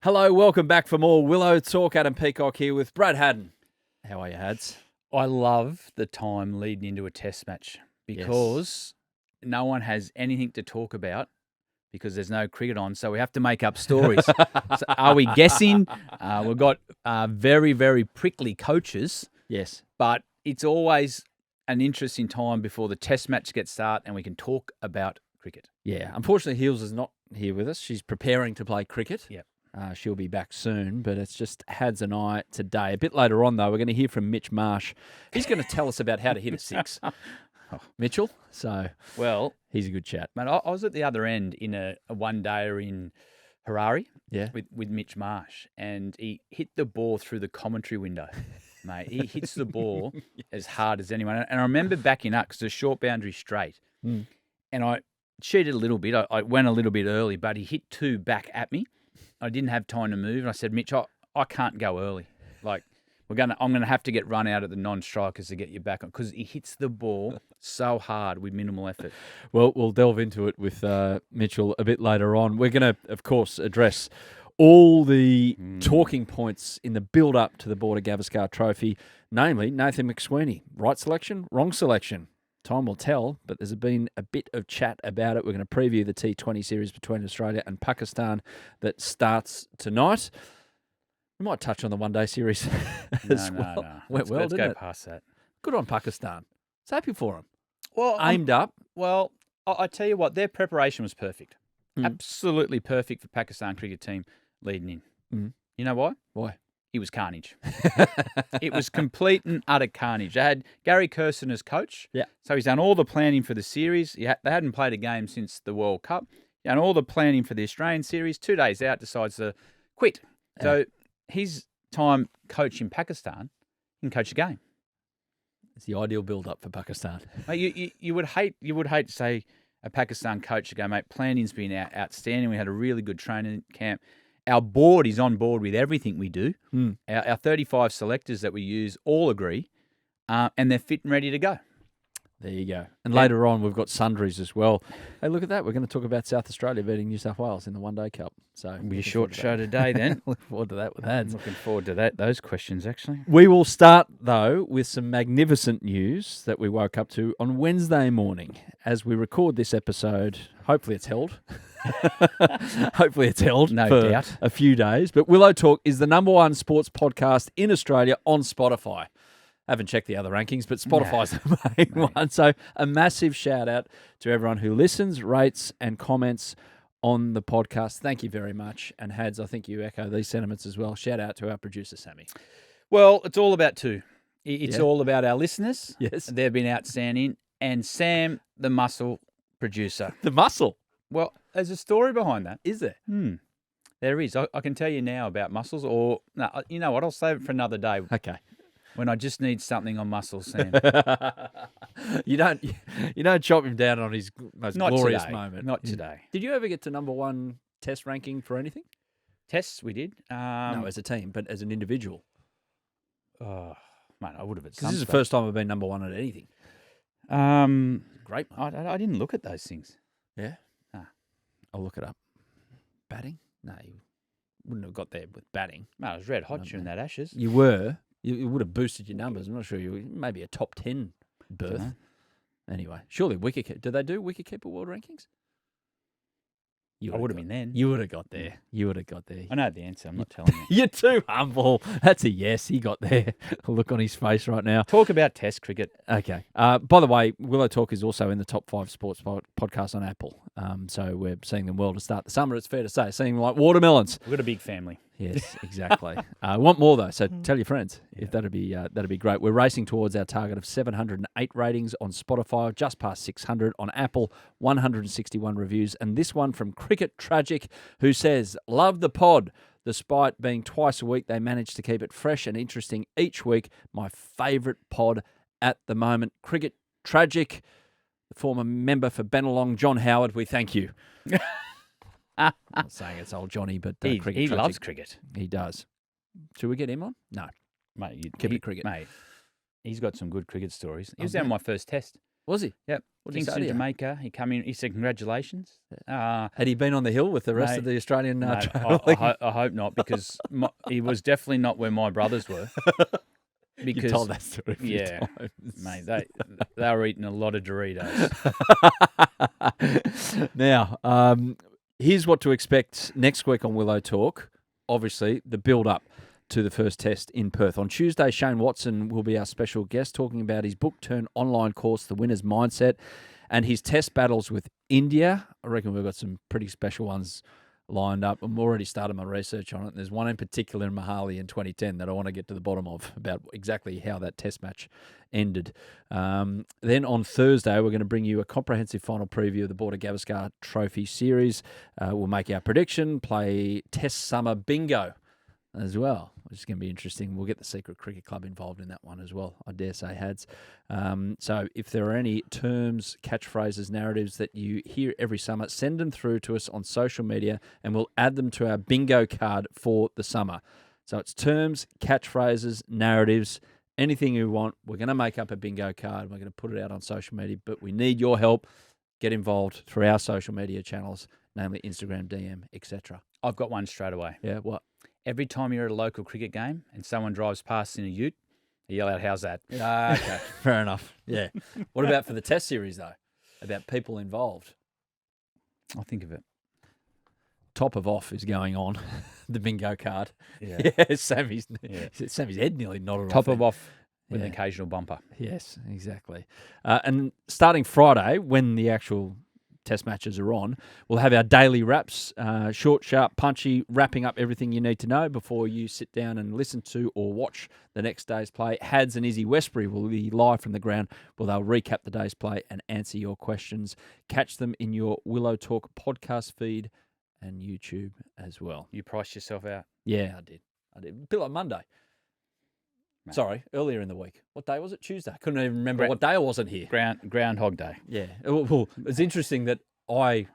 Hello, welcome back for more Willow Talk. Adam Peacock here with Brad Haddin. How are you, Hads? I love the time leading into a test match because no one has anything to talk about because there's no cricket on, so we have to make up stories. So are we guessing? We've got very, very prickly coaches. Yes. But it's always an interesting time before the test match gets started and we can talk about cricket. Yeah, unfortunately, Heels is not here with us. She's preparing to play cricket. Yep. She'll be back soon, but it's just Hads and I today. A bit later on, though, we're going to hear from Mitch Marsh. He's going to tell us about how to hit a six. Mitchell, so well, he's a good chat. Mate, I was at the other end in a one-dayer in Harare with Mitch Marsh, and he hit the ball through the commentary window. Mate, he hits the ball as hard as anyone. And I remember backing up because it's a short boundary straight, and I cheated a little bit. I went a little bit early, but he hit two back at me. I didn't have time to move, and I said, Mitch, I can't go early. Like, I'm gonna have to get run out at the non-strikers to get you back on because he hits the ball so hard with minimal effort. Well, we'll delve into it with Mitchell a bit later on. We're going to, of course, address all the talking points in the build-up to the Border Gavaskar Trophy, namely Nathan McSweeney. Right selection, wrong selection. Time will tell, but there's been a bit of chat about it. We're going to preview the T20 series between Australia and Pakistan that starts tonight. We might touch on the one-day series as well. No. Let's go past that. Good on Pakistan. It's happy for them. Well, Aimed up. Well, I tell you what, their preparation was perfect. Absolutely perfect for Pakistan cricket team leading in. You know why? Why? It was carnage. It was complete and utter carnage. They had Gary Kirsten as coach. Yeah. So he's done all the planning for the series. They hadn't played a game since the World Cup. And all the planning for the Australian series. 2 days out, decides to quit. So his time coaching Pakistan, he can coach a game. It's the ideal build-up for Pakistan. Mate, you would hate to say a Pakistan coach to go, mate, planning's been outstanding. We had a really good training camp. Our board is on board with everything we do. Our 35 selectors that we use all agree, and they're fit and ready to go. There you go. And later on, we've got Sundries as well. Hey, look at that. We're going to talk about South Australia beating New South Wales in the One-Day Cup. So it'll be a short show today then. Looking forward to that with Hads. Looking forward to those questions, actually. We will start, though, with some magnificent news that we woke up to on Wednesday morning. As we record this episode, hopefully it's held. No for doubt. a few days. But Willow Talk is the #1 sports podcast in Australia on Spotify. I haven't checked the other rankings, but Spotify's the main one. So a massive shout out to everyone who listens, rates, and comments on the podcast. Thank you very much. And Hads, I think you echo these sentiments as well. Shout out to our producer, Sammy. Well, it's all about two. It's all about our listeners. Yes. They've been outstanding. And Sam, the muscle producer. The muscle. Well, there's a story behind that. Is there? There is. I can tell you now about muscles, or no, you know what? I'll save it for another day. Okay. When I just need something on muscles, Sam. You don't chop him down on his most glorious today. moment. Not today. Did you ever get to #1 test ranking for anything? Tests we did. No, as a team, but as an individual. Oh, man, I would have at This some is the stage. first time I've been #1 at anything. Great. I didn't look at those things. Yeah? Ah. I'll look it up. Batting? No, you wouldn't have got there with batting. Man, I was red hot during that Ashes. You were. You would have boosted your numbers. I'm not sure. Maybe a top 10 berth. Dunno. Anyway, surely wicket. Do they do wicketkeeper world rankings? I would have been then. You would have got there. I know the answer. I'm not telling you. You're too humble. That's a yes. He got there. A look on his face right now. Talk about Test cricket. Okay. By the way, Willow Talk is also in the top 5 sports podcasts on Apple. So we're seeing them well to start the summer, it's fair to say. Seeing them like watermelons. We've got a big family. Yes, exactly. Want more though, so tell your friends. If that'd be great. We're racing towards our target of 708 ratings on Spotify, just past 600 on Apple, 161 reviews, and this one from Cricket Tragic, who says, "Love the pod. Despite being twice a week, they manage to keep it fresh and interesting each week. My favourite pod at the moment." Cricket Tragic, the former member for Bennelong, John Howard. We thank you. I'm not saying it's old Johnny, but He Cricket Tragic, loves cricket. He does. Should we get him on? No. Mate, Keep it cricket. Mate, he's got some good cricket stories. He was down my first test. Was he? Yep. Kingston, Jamaica. He come in. He said, "Congratulations." Had he been on the hill with the rest of the Australian? I hope not, because he was definitely not where my brothers were. Because you told that story. Yeah, mate. They were eating a lot of Doritos. Now, here's what to expect next week on Willow Talk. Obviously, the build-up to the first test in Perth. On Tuesday, Shane Watson will be our special guest, talking about his book-turned-online course, The Winner's Mindset, and his test battles with India. I reckon we've got some pretty special ones lined up. I'm already started my research on it. There's one in particular in Mohali in 2010 that I want to get to the bottom of, about exactly how that test match ended. Then on Thursday, we're going to bring you a comprehensive final preview of the Border Gavaskar Trophy Series. We'll make our prediction, play Test Summer Bingo as well, which is going to be interesting. We'll get the Secret Cricket Club involved in that one as well, I dare say, Hads. So if there are any terms, catchphrases, narratives that you hear every summer, send them through to us on social media and we'll add them to our bingo card for the summer. So it's terms, catchphrases, narratives, anything you want. We're going to make up a bingo card. We're going to put it out on social media, but we need your help. Get involved through our social media channels, namely Instagram, DM, etc. I've got one straight away. Yeah, what? Every time you're at a local cricket game and someone drives past in a ute, you yell out, "How's that?" Okay, fair enough. Yeah. What about for the test series, though? About people involved? I'll think of it. Top of off is going on, the bingo card. Yeah. Sammy's head nearly nodded off. Top of off with an occasional bumper. Yes, exactly. And starting Friday, when the actual test matches are on, we'll have our daily wraps, short, sharp, punchy, wrapping up everything you need to know before you sit down and listen to or watch the next day's play. Hads and Izzy Westbury will be live from the ground where they'll recap the day's play and answer your questions. Catch them in your Willow Talk podcast feed and YouTube as well. You priced yourself out. Yeah, I did. A bit like Monday. Mate. Sorry, earlier in the week. What day was it? Tuesday. I couldn't even remember what day I wasn't here. Groundhog Day. Yeah. Well, it's interesting that I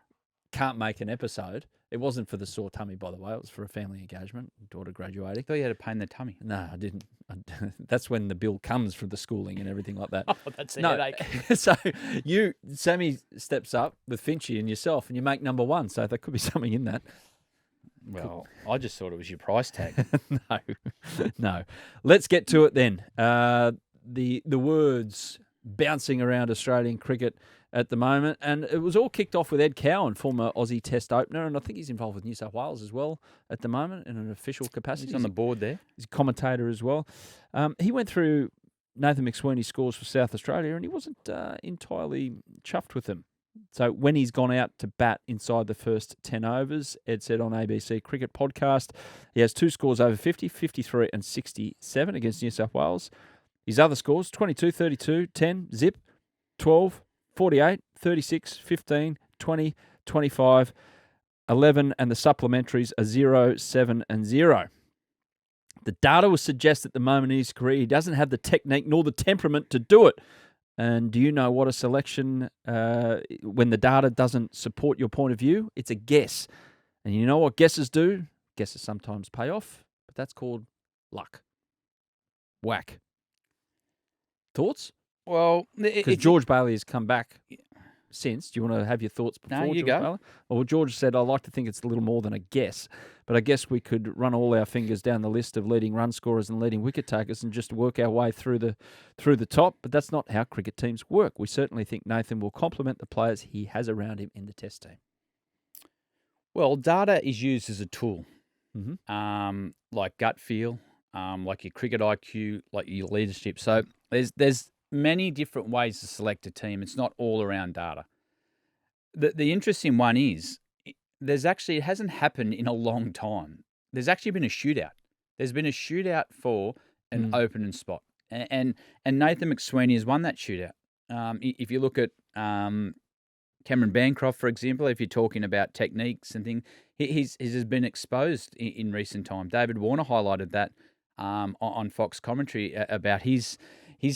can't make an episode. It wasn't for the sore tummy, by the way. It was for a family engagement, daughter graduating. I thought you had a pain in the tummy. No, I didn't. That's when the bill comes for the schooling and everything like that. Oh, that's a headache. So Sammy steps up with Finchy and yourself, and you make number one. So there could be something in that. Well, I just thought it was your price tag. No. Let's get to it then. The words bouncing around Australian cricket at the moment, and it was all kicked off with Ed Cowan, former Aussie Test opener, and I think he's involved with New South Wales as well at the moment in an official capacity. He's on the board there. He's a commentator as well. He went through Nathan McSweeney's scores for South Australia, and he wasn't entirely chuffed with them. So when he's gone out to bat inside the first 10 overs, Ed said on ABC Cricket Podcast, he has two scores over 50, 53 and 67 against New South Wales. His other scores, 22, 32, 10, zip, 12, 48, 36, 15, 20, 25, 11, and the supplementaries are 0, 7 and 0. The data would suggest at the moment in his career he doesn't have the technique nor the temperament to do it. And do you know what a selection, when the data doesn't support your point of view, it's a guess. And you know what guesses do? Guesses sometimes pay off, but that's called luck. Whack. Thoughts? Well, because George Bailey has come back since. Do you want to have your thoughts before No, you George go. Bailey? Well, George said, I like to think it's a little more than a guess, but I guess we could run all our fingers down the list of leading run scorers and leading wicket takers and just work our way through the top, but that's not how cricket teams work. We certainly think Nathan will complement the players he has around him in the Test team. Well, data is used as a tool, Mm-hmm. like gut feel, like your cricket IQ, like your leadership. So there's many different ways to select a team. It's not all around data. The interesting one is it hasn't happened in a long time. There's actually been a shootout. There's been a shootout for an opening spot, and Nathan McSweeney has won that shootout. If you look at Cameron Bancroft, for example, if you're talking about techniques and things, he's been exposed in recent time. David Warner highlighted that on Fox commentary about his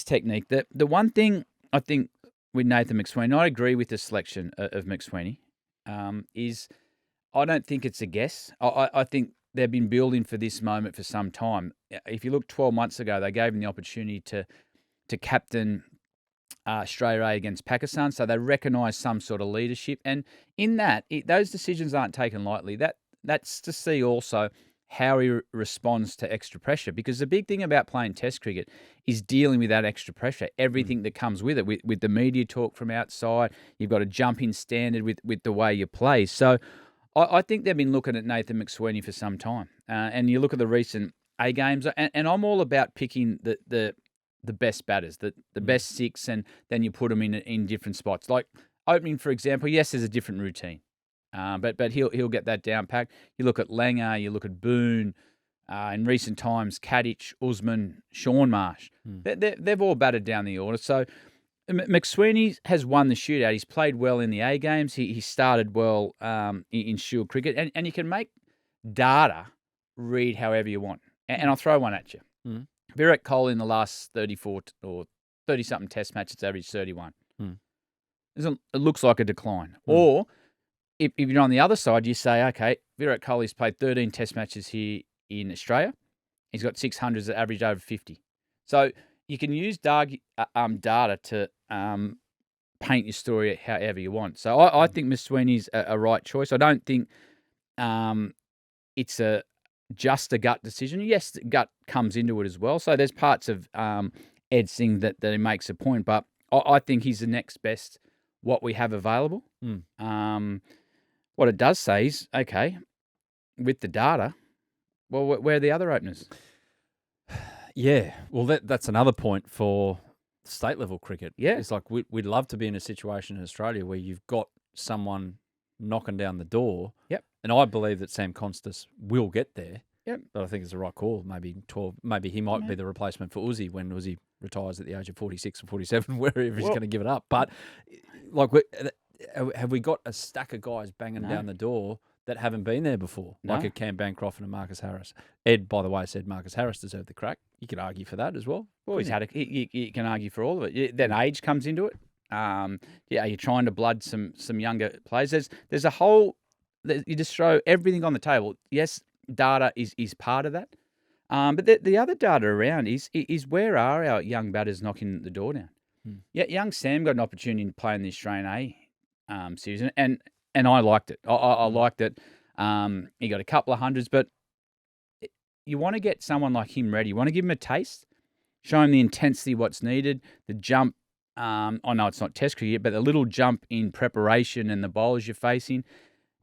technique. The one thing I think with Nathan McSweeney, I agree with the selection of McSweeney, is I don't think it's a guess. I think they've been building for this moment for some time. If you look 12 months ago, they gave him the opportunity to captain Australia A against Pakistan, so they recognise some sort of leadership. And in that, those decisions aren't taken lightly. That's to see also how he responds to extra pressure, because the big thing about playing Test cricket is dealing with that extra pressure, everything that comes with it, with the media talk from outside. You've got to jump in standard with the way you play. So I think they've been looking at Nathan McSweeney for some time. And you look at the recent A games, and I'm all about picking the best batters, the best six, and then you put them in different spots. Like opening, for example, yes, there's a different routine, but he'll get that down packed. You look at Langer, you look at Boone, in recent times, Kadich, Usman, Sean Marsh. They've all batted down the order. So McSweeney has won the shootout. He's played well in the A games. He started well in Shield cricket, and you can make data read however you want. And I'll throw one at you. Virat Kohli in the last 34 or 30-something Test matches averaged 31. It looks like a decline. Or if you're on the other side, you say, okay, Virat Kohli's played 13 Test matches here in Australia. He's got 600s that average over 50. So you can use data to paint your story however you want. So I think McSweeney's a right choice. I don't think it's just a gut decision. Yes, gut comes into it as well. So there's parts of Ed Singh that he makes a point, but I think he's the next best what we have available. What it does say is, okay, with the data, well, where are the other openers? Yeah, well, that's another point for state level cricket. Yeah. It's like we'd love to be in a situation in Australia where you've got someone knocking down the door. Yep. And I believe that Sam Constas will get there. Yep. But I think it's the right call. Maybe 12. Maybe he might be the replacement for Uzi when Uzi retires at the age of 46 or 47, wherever he's going to give it up. But like, have we got a stack of guys banging down the door that haven't been there before, like a Cam Bancroft and a Marcus Harris? Ed, by the way, said Marcus Harris deserved the crack. You could argue for that as well. Well, you can argue for all of it. Then age comes into it. You're trying to blood some younger players. There's a whole. You just throw everything on the table. Yes, data is part of that. But the other data around is where are our young batters knocking the door down? Yeah, young Sam got an opportunity to play in the Australian A series, and I liked it. I liked it. He got a couple of hundreds, but you want to get someone like him ready. You want to give him a taste, show him the intensity, what's needed, the jump. I know it's not Test cricket, but the little jump in preparation and the bowlers you're facing.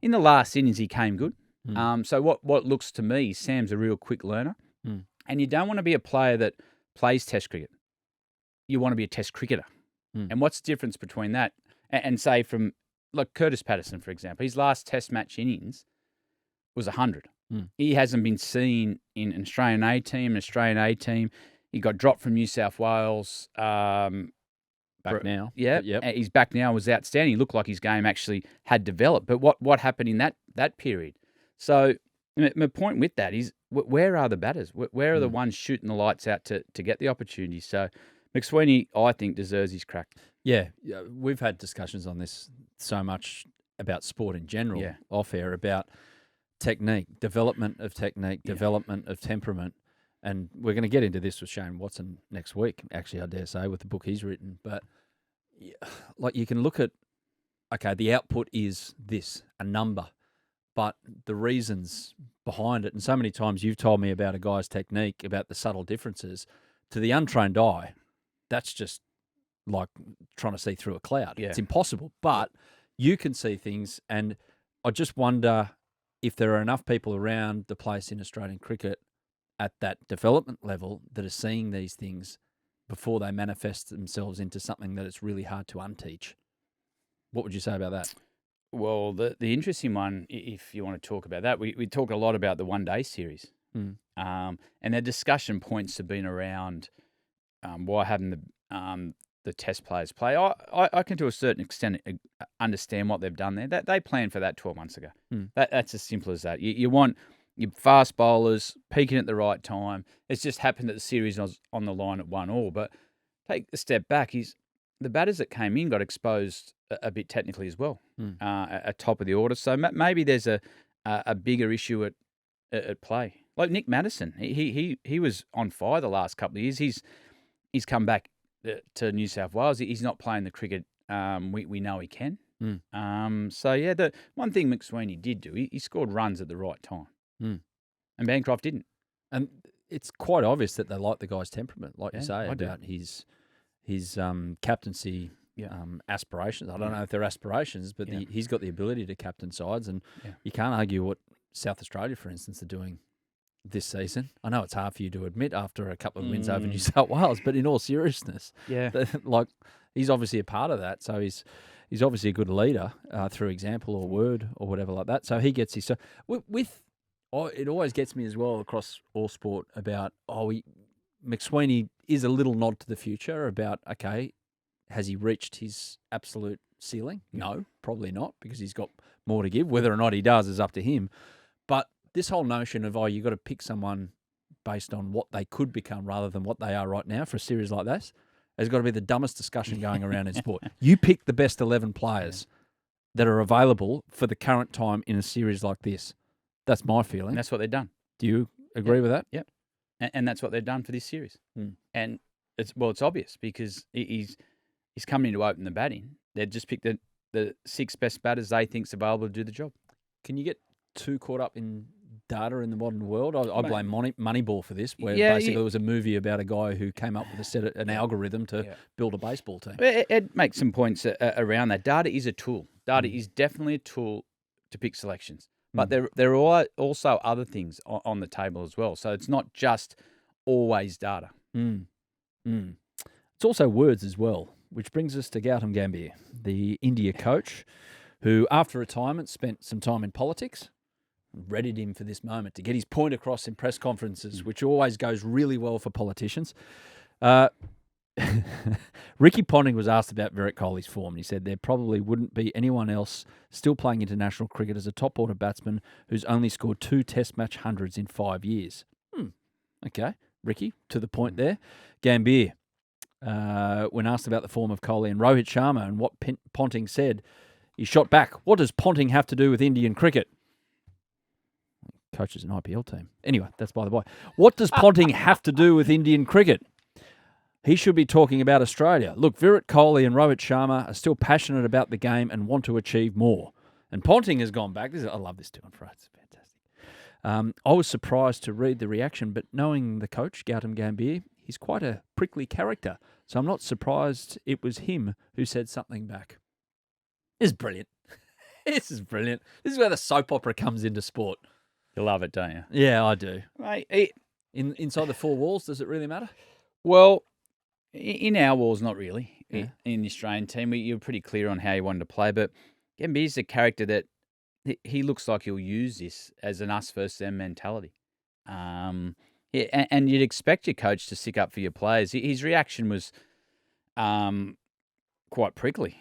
In the last innings, he came good. So what looks to me, Sam's a real quick learner. And you don't want to be a player that plays Test cricket. You want to be a Test cricketer. And what's the difference between that and say from, like Curtis Patterson, for example, his last Test match innings was 100. He hasn't been seen in an Australian A team, He got dropped from New South Wales. Back now. Yeah, he's back now. Was outstanding. He looked like his game actually had developed. But what happened in that period? So my point with that is, where are the batters? Where are the ones shooting the lights out to get the opportunity? So McSweeney, I think, deserves his crack. Yeah, we've had discussions on this so much about sport in general, off air, about technique, development of technique, development of temperament. And we're going to get into this with Shane Watson next week, actually, I dare say, with the book he's written. But like, you can look at, okay, the output is this, a number, but the reasons behind it. And so many times you've told me about a guy's technique, about the subtle differences. To the untrained eye, that's just like trying to see through a cloud. Yeah. It's impossible. But you can see things, and I just wonder if there are enough people around the place in Australian cricket at that development level that are seeing these things before they manifest themselves into something that it's really hard to unteach. What would you say about that? Well, the interesting one, if you want to talk about that, we talk a lot about the one-day series. And the discussion points have been around why haven't the Test players play. I can, to a certain extent, understand what they've done there. They planned for that 12 months ago. That's as simple as that. You want your fast bowlers peaking at the right time. It's just happened that the series was on the line at 1-1. But take a step back. The batters that came in got exposed a bit technically as well, at top of the order. So maybe there's a bigger issue at play. Like Nick Maddison, he was on fire the last couple of years. He's come back to New South Wales. He's not playing the cricket we know he can. The one thing McSweeney did do, he scored runs at the right time. And Bancroft didn't. And it's quite obvious that they like the guy's temperament, like you say, I about his captaincy aspirations. I don't know if they're aspirations, but he's got the ability to captain sides, and you can't argue what South Australia, for instance, are doing this season. I know it's hard for you to admit after a couple of wins over New South Wales, but in all seriousness, like he's obviously a part of that. So he's obviously a good leader through example or word or whatever like that. So he gets his. So it always gets me as well across all sport about McSweeney is a little nod to the future about, okay, has he reached his absolute ceiling? No, probably not, because he's got more to give. Whether or not he does is up to him. But this whole notion of, you've got to pick someone based on what they could become rather than what they are right now for a series like this has got to be the dumbest discussion going around in sport. You pick the best 11 players that are available for the current time in a series like this. That's my feeling. And that's what they've done. Do you agree with that? Yep. And that's what they've done for this series. And it's obvious because he's coming in to open the batting. They've just picked the 6 best batters they think's available to do the job. Can you get too caught up in data in the modern world? I blame Moneyball for this, where basically there was a movie about a guy who came up with an algorithm to build a baseball team. Ed makes some points around that. Data is a tool. Data is definitely a tool to pick selections. But there are also other things on the table as well. So it's not just always data. It's also words as well, which brings us to Gautam Gambhir, the India coach, who after retirement spent some time in politics. Readied him for this moment to get his point across in press conferences, which always goes really well for politicians. Ricky Ponting was asked about Virat Kohli's form, and he said there probably wouldn't be anyone else still playing international cricket as a top-order batsman who's only scored 2 test match hundreds in 5 years. Okay, Ricky, to the point there. Gambhir, when asked about the form of Kohli and Rohit Sharma and what Ponting said, he shot back, "What does Ponting have to do with Indian cricket?" Coaches an IPL team. Anyway, that's by the by. What does Ponting have to do with Indian cricket? He should be talking about Australia. Look, Virat Kohli and Rohit Sharma are still passionate about the game and want to achieve more. And Ponting has gone back. I love this to and fro. It's fantastic. I was surprised to read the reaction, but knowing the coach, Gautam Gambhir, he's quite a prickly character. So I'm not surprised it was him who said something back. This is brilliant. This is brilliant. This is where the soap opera comes into sport. You love it, don't you? Yeah, I do. Mate, inside the 4 walls, does it really matter? Well, in our walls, not really. In the Australian team, you're pretty clear on how you wanted to play. But Gambhir's a character that he looks like he'll use this as an us versus them mentality. And you'd expect your coach to stick up for your players. His reaction was quite prickly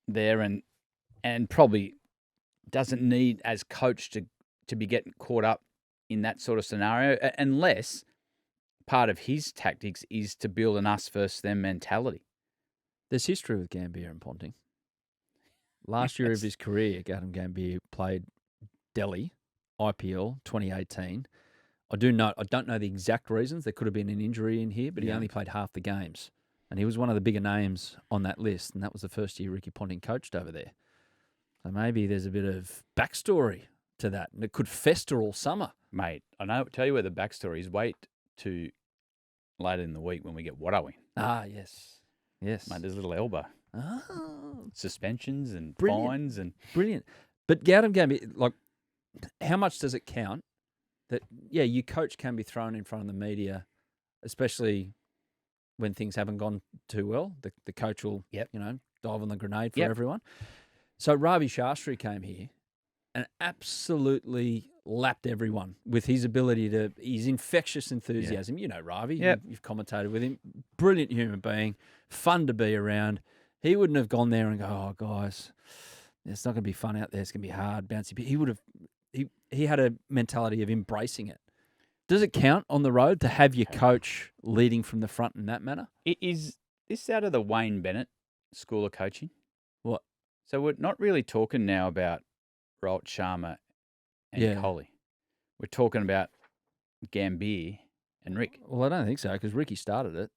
there, and probably doesn't need as coach to be getting caught up in that sort of scenario, unless part of his tactics is to build an us versus them mentality. There's history with Gambhir and Ponting. Last year of his career, Gautam Gambhir played Delhi, IPL 2018. I don't know the exact reasons. There could have been an injury in here, but he only played half the games. And he was one of the bigger names on that list, and that was the first year Ricky Ponting coached over there. So maybe there's a bit of backstory to that, and it could fester all summer. Mate, tell you where the backstory is. Wait to later in the week when we get Waddawin. Yes. Yes. Mate, there's a little elbow. Suspensions and fines. Brilliant. But Gautam Gambhir, like, how much does it count that, your coach can be thrown in front of the media, especially when things haven't gone too well? The coach will, dive on the grenade for everyone. So Ravi Shastri came here and absolutely lapped everyone with his ability his infectious enthusiasm. You know Ravi, you've commentated with him. Brilliant human being, fun to be around. He wouldn't have gone there and go, "Oh, guys, it's not going to be fun out there. It's going to be hard, bouncy." He would have. He had a mentality of embracing it. Does it count on the road to have your coach leading from the front in that manner? Is this out of the Wayne Bennett School of Coaching? What? So we're not really talking now about Rohit Sharma and Kohli. We're talking about Gambhir and Rick. Well, I don't think so, because Ricky started it.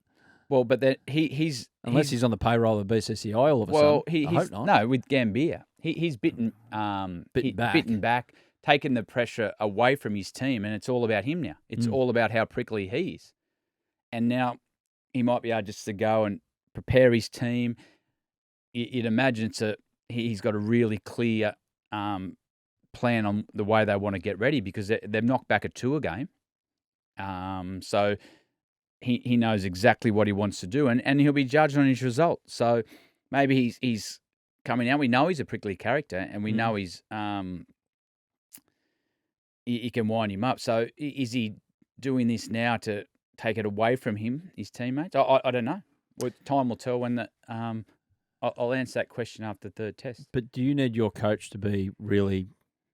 Well, but then he's he's on the payroll of BCCI all of a sudden. I hope not. No, with Gambhir, he's bitten back, taken the pressure away from his team, and it's all about him now. It's all about how prickly he is, and now he might be able just to go and prepare his team. You'd imagine he's got a really clear plan on the way they want to get ready because they've knocked back a tour game. So he knows exactly what he wants to do, and he'll be judged on his result. So maybe he's coming out. We know he's a prickly character, and we know he's he can wind him up. So is he doing this now to take it away from him, his teammates? I don't know. Well, time will tell when the I'll answer that question after the third test. But do you need your coach to be really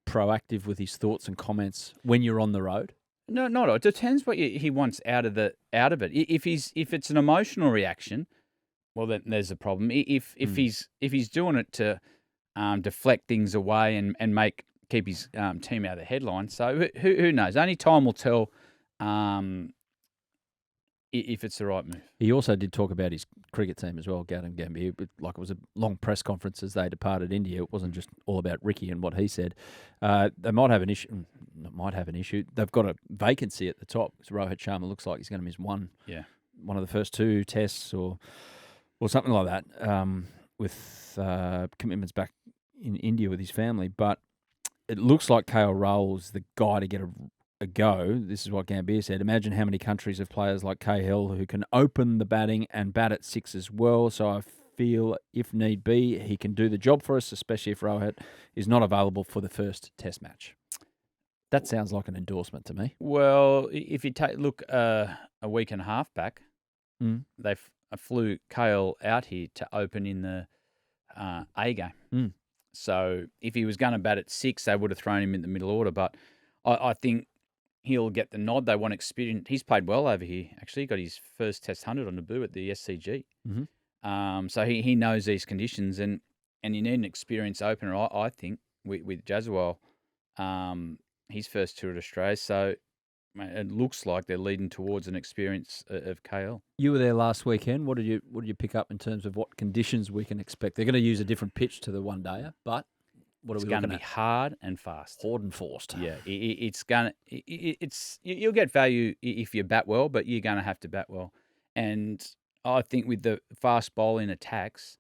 proactive with his thoughts and comments when you're on the road? No, not all. It depends what he wants out of it. If it's an emotional reaction, well, then there's a problem. If he's doing it to deflect things away and keep his team out of the headlines, so who knows? Only time will tell if it's the right move. He also did talk about his cricket team as well, Gautam Gambhir. Like, it was a long press conference as they departed India. It wasn't just all about Ricky and what he said. They might have an issue. They've got a vacancy at the top. So Rohit Sharma looks like he's going to miss one of the first two tests or something like that with commitments back in India with his family. But it looks like KL Rahul's the guy to get a go. This is what Gambhir said. Imagine how many countries have players like KL who can open the batting and bat at six as well. So I feel if need be, he can do the job for us, especially if Rohit is not available for the first test match. That sounds like an endorsement to me. Well, if you look a week and a half back, they flew KL out here to open in the A game. So if he was going to bat at six, they would have thrown him in the middle order. But I think he'll get the nod. They want experience. He's played well over here. Actually, he got his first Test 100 on debut at the SCG. So he knows these conditions, and you need an experienced opener, I think, with Jaswal, his first tour at Australia. So it looks like they're leading towards an experience of KL. You were there last weekend. What did you pick up in terms of what conditions we can expect? They're going to use a different pitch to the one-dayer, but what are we looking at? It's going to be hard and fast. Hard and forced. Yeah, you'll get value if you bat well, but you're going to have to bat well. And I think with the fast bowling attacks,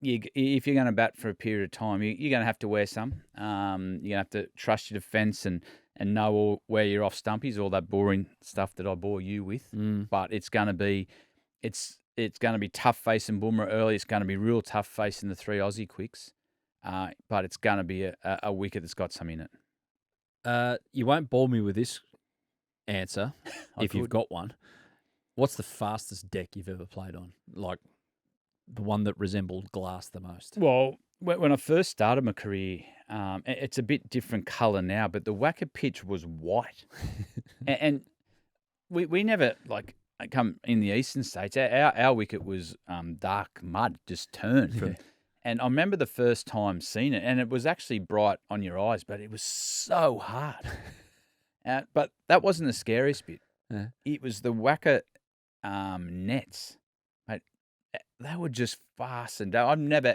if you're going to bat for a period of time, you're going to have to wear some. You're going to have to trust your defence and know where your off stumpies, all that boring stuff that I bore you with. But it's going to be tough facing Bumrah early. It's going to be real tough facing the three Aussie quicks. But it's going to be a wicket that's got some in it. You won't bore me with this answer if you've got one. What's the fastest deck you've ever played on? Like the one that resembled glass the most? Well, when I first started my career, it's a bit different colour now, but the Wacker pitch was white. and we never, come in the eastern states, our wicket was dark mud, just turned from... And I remember the first time seeing it, and it was actually bright on your eyes, but it was so hard. But that wasn't the scariest bit. Yeah. It was the Wacker nets. Mate, they were just fast and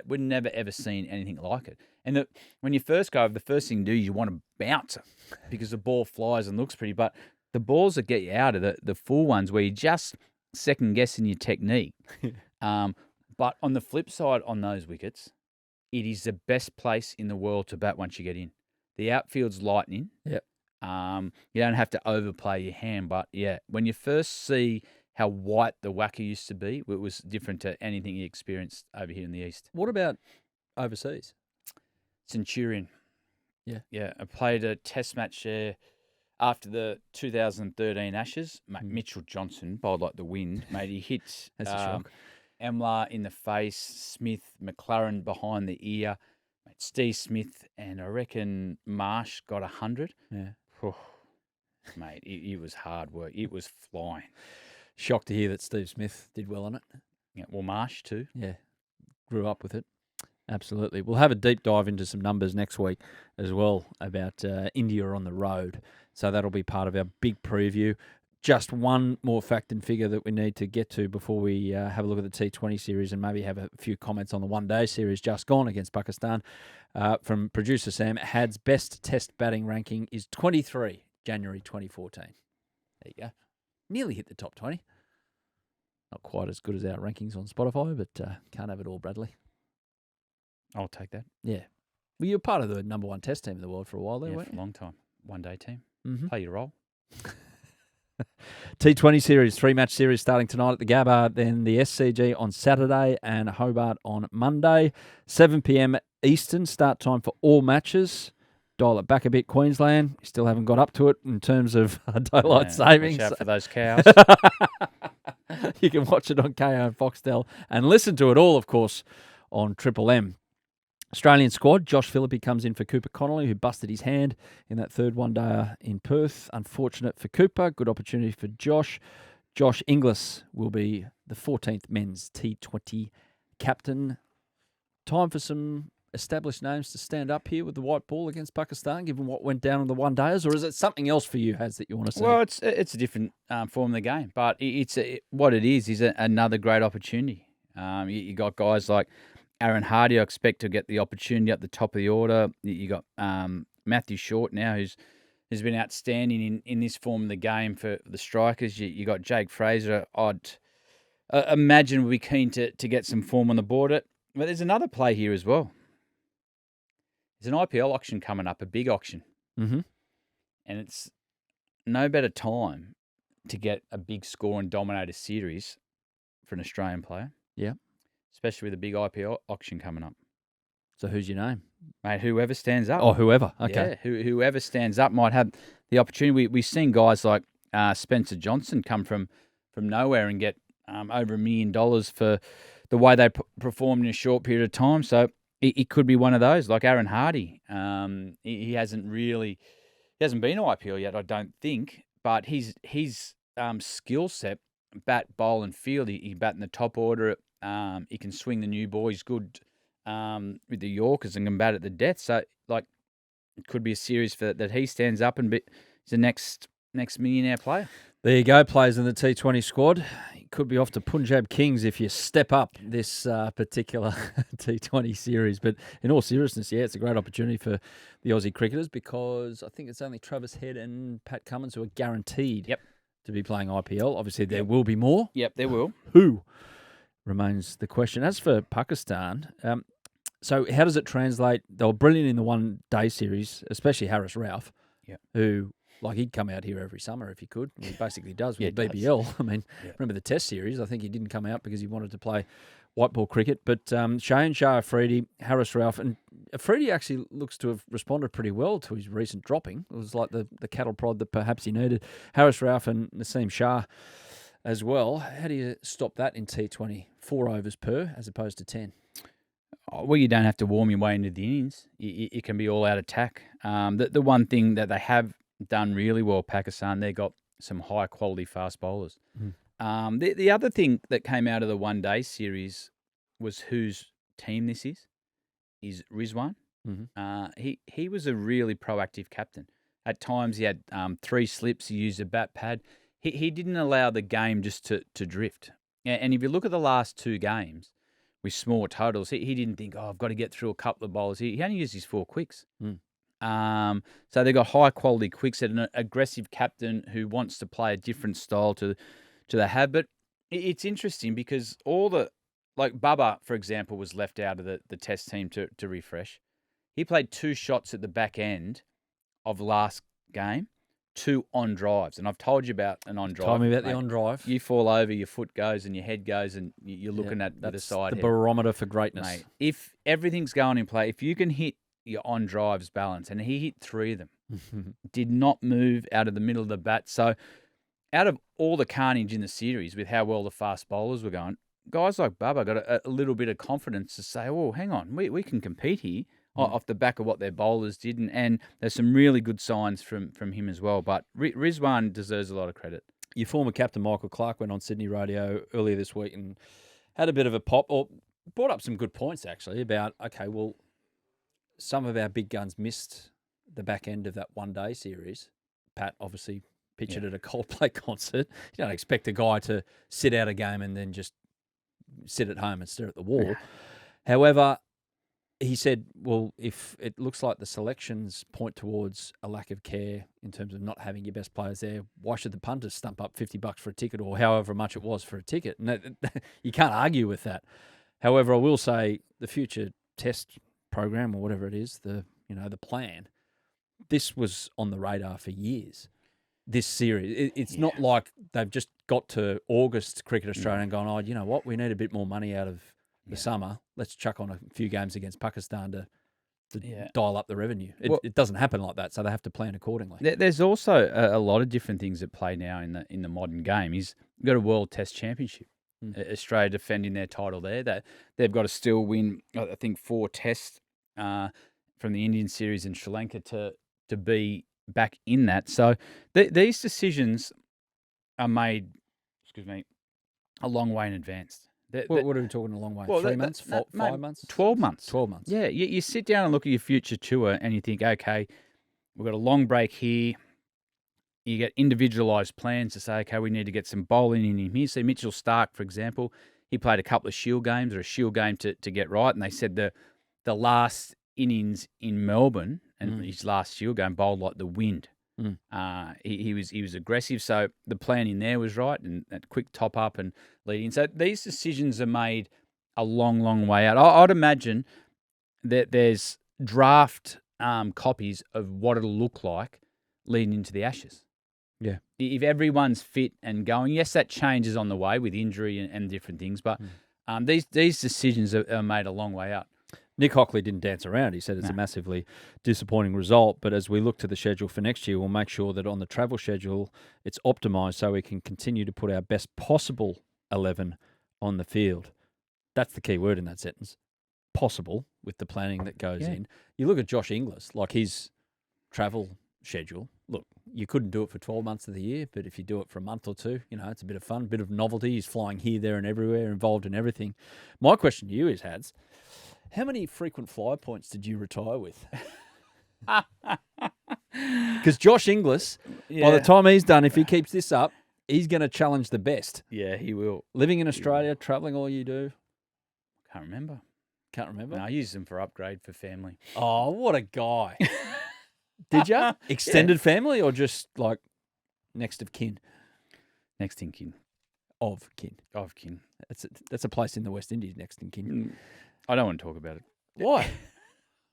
we'd never ever seen anything like it. And when you first go over, the first thing you do is you want to bounce it because the ball flies and looks pretty. But the balls that get you out of the full ones where you're just second guessing your technique. But on the flip side, on those wickets, it is the best place in the world to bat once you get in. The outfield's lightning. Yep. You don't have to overplay your hand, but when you first see how white the Wacker used to be, it was different to anything you experienced over here in the east. What about overseas? Centurion. Yeah. Yeah, I played a test match there after the 2013 Ashes. Mate, Mitchell Johnson bowled like the wind. Mate, he hit... That's a shock. Emler in the face, Smith, McLaren behind the ear, Steve Smith, and I reckon Marsh got 100. Yeah. Mate, it was hard work. It was flying. Shocked to hear that Steve Smith did well on it. Yeah, well, Marsh too. Yeah, grew up with it. Absolutely. We'll have a deep dive into some numbers next week as well about India on the road. So that'll be part of our big preview. just one more fact and figure that we need to get to before we have a look at the T20 series and maybe have a few comments on the one-day series just gone against Pakistan. From producer Sam, Had's best test batting ranking is 23, January 2014. There you go. Nearly hit the top 20. Not quite as good as our rankings on Spotify, but can't have it all, Bradley. I'll take that. Yeah. Well, you're part of the number one test team in the world for a while there, weren't for a long time. One-day team. Mm-hmm. Play your role. T20 series, 3-match series starting tonight at the Gabba, then the SCG on Saturday and Hobart on Monday. 7 p.m. Eastern start time for all matches. Dial it back a bit, Queensland. You still haven't got up to it in terms of daylight savings. Watch out for those cows. You can watch it on KO and Foxtel and listen to it all, of course, on Triple M. Australian squad, Josh Phillippe comes in for Cooper Connolly, who busted his hand in that third one-dayer in Perth. Unfortunate for Cooper, good opportunity for Josh. Josh Inglis will be the 14th men's T20 captain. Time for some established names to stand up here with the white ball against Pakistan, given what went down on the one-dayers, or is it something else for you, Haz, that you want to see? Well, it's a different form of the game, but what it is another great opportunity. You got guys like Aaron Hardy, I expect to get the opportunity at the top of the order. You got Matthew Short now, who's been outstanding in this form of the game for the strikers. You got Jake Fraser. I'd imagine we'll be keen to get some form on the board. But there's another play here as well. There's an IPL auction coming up, a big auction. Mm-hmm. And it's no better time to get a big score and dominate a series for an Australian player. Yeah. Especially with a big IPL auction coming up. So who's your name? Mate, whoever stands up. Oh, whoever. Okay. Yeah, whoever stands up might have the opportunity. We've seen guys like Spencer Johnson come from nowhere and get over $1 million for the way they performed in a short period of time. So it could be one of those, like Aaron Hardy. He hasn't been to IPL yet, I don't think, but his skill set, bat, bowl, and field, he bat in the top order. He can swing the new ball. He's good with the Yorkers and can bat at the death. So, it could be a series that he stands up and is the next millionaire player. There you go, players in the T20 squad. You could be off to Punjab Kings if you step up this particular T20 series. But in all seriousness, yeah, it's a great opportunity for the Aussie cricketers because I think it's only Travis Head and Pat Cummins who are guaranteed to be playing IPL. Obviously, there will be more. Yep, there will. Who remains the question. As for Pakistan, so how does it translate? They were brilliant in the one-day series, especially Harris Ralph, who... he'd come out here every summer if he could. He basically does with BBL. I mean, remember the Test series? I think he didn't come out because he wanted to play white ball cricket. But Shane Shah Afridi, Harris Ralph, and Afridi actually looks to have responded pretty well to his recent dropping. It was like the cattle prod that perhaps he needed. Harris Ralph and Naseem Shah as well. How do you stop that in T20? 4 overs per as opposed to 10? Well, you don't have to warm your way into the innings. It can be all-out attack. The one thing that they have done really well, Pakistan, they got some high-quality fast bowlers. The other thing that came out of the one-day series was whose team this is Rizwan. Mm-hmm. He was a really proactive captain. At times he had 3 slips, he used a bat pad. He didn't allow the game just to drift. And if you look at the last 2 games with small totals, he didn't think, I've got to get through a couple of bowlers. He only used his 4 quicks. So they've got high-quality quicks and an aggressive captain who wants to play a different style to they have. But it's interesting because Bubba, for example, was left out of the Test team to refresh. He played 2 shots at the back end of last game, 2 on drives. And I've told you about an on drive. Tell me about the on drive. You fall over, your foot goes and your head goes and you're looking at the side. That's the barometer for greatness. Mate, if everything's going in play, if you can hit your on drives balance, and he hit 3 of them, did not move out of the middle of the bat. So out of all the carnage in the series with how well the fast bowlers were going, guys like Bubba got a little bit of confidence to say, oh, hang on, we can compete here off the back of what their bowlers did. And there's some really good signs from him as well. But Rizwan deserves a lot of credit. Your former captain, Michael Clarke, went on Sydney radio earlier this week and had a bit of a pop, or brought up some good points, actually, about, okay, well, some of our big guns missed the back end of that one-day series. Pat, obviously, pitch it at a Coldplay concert. You don't expect a guy to sit out a game and then just sit at home and stare at the wall. Yeah. However, he said, well, if it looks like the selections point towards a lack of care in terms of not having your best players there, why should the punters stump up $50 for a ticket or however much it was for a ticket? And you can't argue with that. However, I will say the future test program or whatever it is, the plan, this was on the radar for years. This series, it's not like they've just got to August Cricket Australia and gone, oh, you know what, we need a bit more money out of the summer. Let's chuck on a few games against Pakistan to dial up the revenue. It doesn't happen like that, so they have to plan accordingly. There's also a lot of different things at play now in the modern game. You've got a World Test Championship. Australia defending their title there. They've got to still win, I think, 4 tests from the Indian series and Sri Lanka to be back in that. So these decisions are made, a long way in advance. What are we talking a long way? 3 months? 5 months? 12 months. 12 months. Yeah, you sit down and look at your future tour and you think, okay, we've got a long break here. You get individualised plans to say, okay, we need to get some bowling in him here. So Mitchell Starc, for example, he played a couple of Shield games or a Shield game to get right, and they said the last innings in Melbourne and his last Shield game bowled like the wind. He was aggressive, so the plan in there was right, and that quick top up and lead in. So these decisions are made a long, long way out. I'd imagine that there's draft copies of what it'll look like leading into the Ashes. Yeah, if everyone's fit and going, yes, that changes on the way with injury and different things, but these decisions are made a long way out. Nick Hockley didn't dance around. He said it's a massively disappointing result. But as we look to the schedule for next year, we'll make sure that on the travel schedule, it's optimised so we can continue to put our best possible 11 on the field. That's the key word in that sentence. Possible, with the planning that goes in. You look at Josh Inglis, like his travel schedule. Look, you couldn't do it for 12 months of the year, but if you do it for a month or two, it's a bit of fun, a bit of novelty. He's flying here, there and everywhere, involved in everything. My question to you is, Hads, how many frequent flyer points did you retire with? Because Josh Inglis, by the time he's done, if he keeps this up, he's going to challenge the best. Yeah, he will. Living in Australia, travelling all you do. Can't remember. Can't remember? No, I used them for upgrade for family. Oh, what a guy. Did you? Extended family or just like next of kin? Next in kin. Of kin. Of kin. That's a place in the West Indies, next in kin. I don't want to talk about it. Why?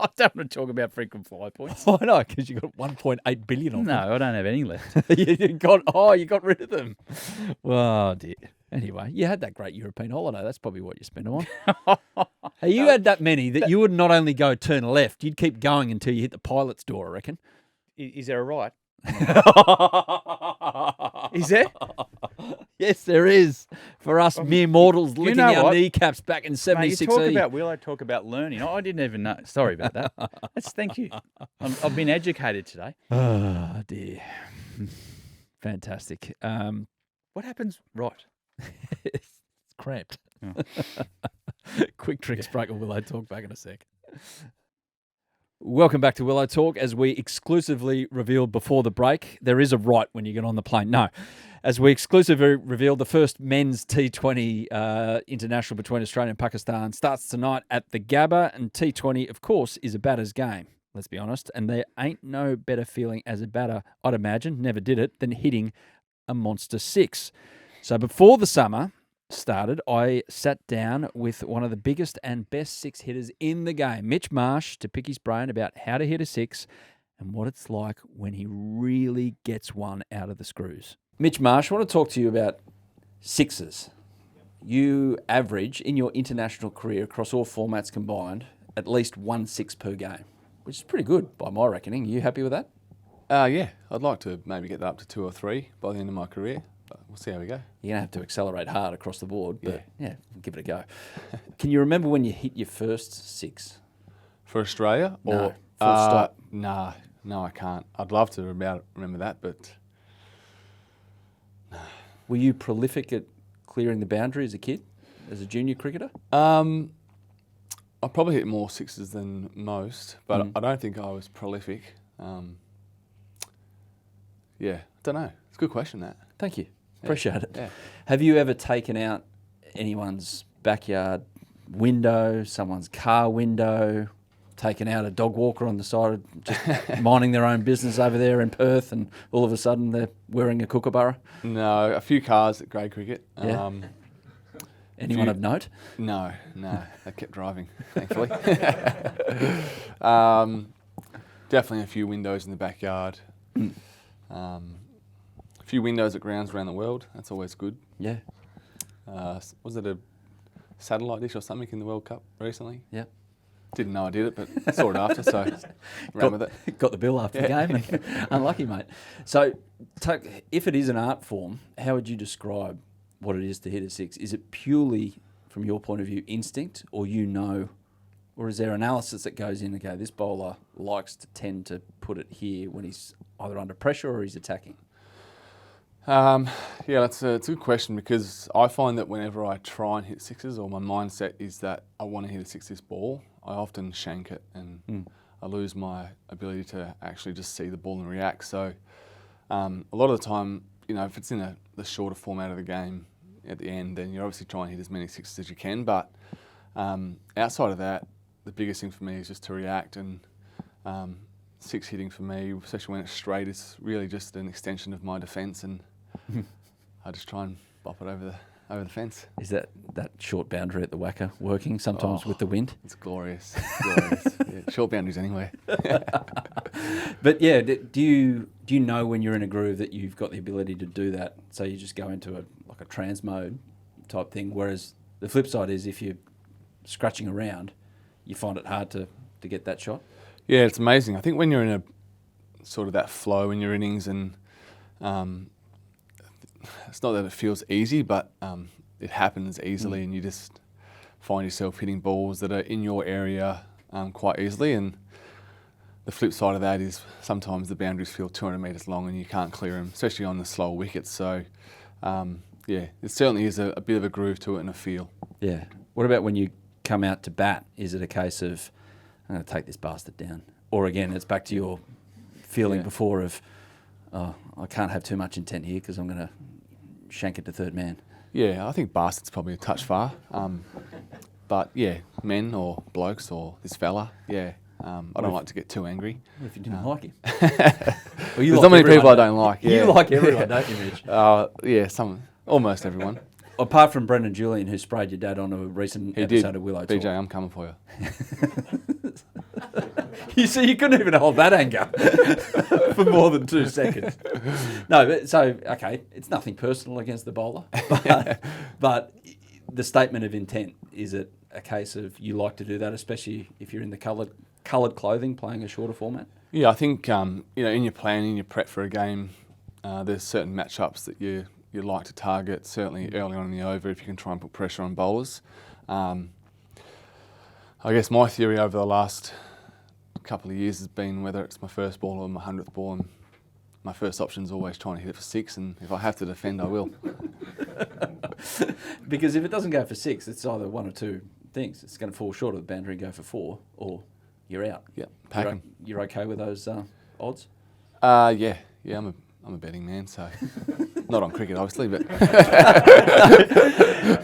I don't want to talk about frequent flyer points. Why not? Because you got 1.8 billion of them. No, I don't have any left. you got rid of them. Well, dear. Anyway, you had that great European holiday. That's probably what you spent them on. Hey, you had that many that you would not only go turn left, you'd keep going until you hit the pilot's door, I reckon. Is there a right? Is there? Yes, there is. For us mere mortals licking our kneecaps back in 76E. You talk about Willow, talk about learning. I didn't even know. Sorry about that. Thank you. I've been educated today. Oh, dear. Fantastic. What happens? Right. It's cramped. Oh. Quick drinks break on Willow Talk. Back in a sec. Welcome back to Willow Talk. As we exclusively revealed before the break, there is a right when you get on the plane. No. As we exclusively revealed, the first men's T20 international between Australia and Pakistan starts tonight at the Gabba. And T20, of course, is a batter's game, let's be honest. And there ain't no better feeling as a batter, I'd imagine, never did it, than hitting a monster six. So before the summer started, I sat down with one of the biggest and best six hitters in the game, Mitch Marsh, to pick his brain about how to hit a six and what it's like when he really gets one out of the screws. Mitch Marsh, I want to talk to you about sixes. You average, in your international career across all formats combined, at least 1 6 per game, which is pretty good by my reckoning. Are you happy with that? Yeah, I'd like to maybe get that up to 2 or 3 by the end of my career. But we'll see how we go. You're going to have to accelerate hard across the board, but yeah give it a go. Can you remember when you hit your first six? For Australia? No, or full stop. No, I can't. I'd love to remember that, but... Were you prolific at clearing the boundary as a kid, as a junior cricketer? I probably hit more sixes than most, but I don't think I was prolific. don't know. It's a good question, that. Thank you. Appreciate it. Yeah. Have you ever taken out anyone's backyard window, someone's car window, taken out a dog walker on the side of just minding their own business over there in Perth, and all of a sudden they're wearing a kookaburra? No, a few cars at grade cricket. Yeah. Anyone of note? No. They kept driving, thankfully. Definitely a few windows in the backyard. A few windows at grounds around the world. That's always good. Yeah. Was it a satellite dish or something in the World Cup recently? Yeah. Didn't know I did it, but saw it after, so ran with it. Got the bill after the game. And unlucky, mate. So, if it is an art form, how would you describe what it is to hit a six? Is it purely, from your point of view, instinct, or or is there analysis that goes in, okay, this bowler likes to tend to put it here when he's either under pressure or he's attacking? It's a good question, because I find that whenever I try and hit sixes, or my mindset is that I want to hit a six this ball, I often shank it and I lose my ability to actually just see the ball and react. So a lot of the time, if it's in the shorter format of the game at the end, then you're obviously trying to hit as many sixes as you can. But outside of that, the biggest thing for me is just to react, and six hitting for me, especially when it's straight, is really just an extension of my defence, and I just try and bop it over the fence. Is that short boundary at the whacker working sometimes with the wind? It's glorious. Yeah, short boundaries anyway. But yeah, do you know when you're in a groove that you've got the ability to do that? So you just go into a trans mode type thing. Whereas the flip side is, if you're scratching around, you find it hard to get that shot. Yeah, it's amazing. I think when you're in a sort of that flow in your innings, and it's not that it feels easy, but it happens easily, and you just find yourself hitting balls that are in your area quite easily. And the flip side of that is sometimes the boundaries feel 200 metres long and you can't clear them, especially on the slower wickets. So, it certainly is a bit of a groove to it and a feel. Yeah. What about when you come out to bat? Is it a case of, I'm going to take this bastard down? Or again, it's back to your feeling before of, I can't have too much intent here because I'm going to shank it to third man. Yeah, I think bastard's probably a touch far. But yeah, men or blokes or this fella, I don't like to get too angry. What if you didn't like him? There's not many people I don't like. Yeah. You like everyone, don't you, Mitch? Almost everyone. Apart from Brendan Julian, who sprayed your dad on a recent episode of Willow Talk. BJ, I'm coming for you. You see, you couldn't even hold that anger for more than 2 seconds. No, okay, it's nothing personal against the bowler, but the statement of intent, is it a case of you like to do that, especially if you're in the coloured clothing playing a shorter format? Yeah, I think in your planning, your prep for a game, there's certain matchups that you like to target, certainly early on in the over, if you can try and put pressure on bowlers. I guess my theory over the last couple of years has been, whether it's my first ball or my 100th ball, and my first option is always trying to hit it for six, and if I have to defend, I will. Because if it doesn't go for six, it's either one or two things. It's going to fall short of the boundary and go for four, or you're out. Yeah, pack 'em. You're okay with those odds? Yeah, I'm a betting man, so not on cricket, obviously, but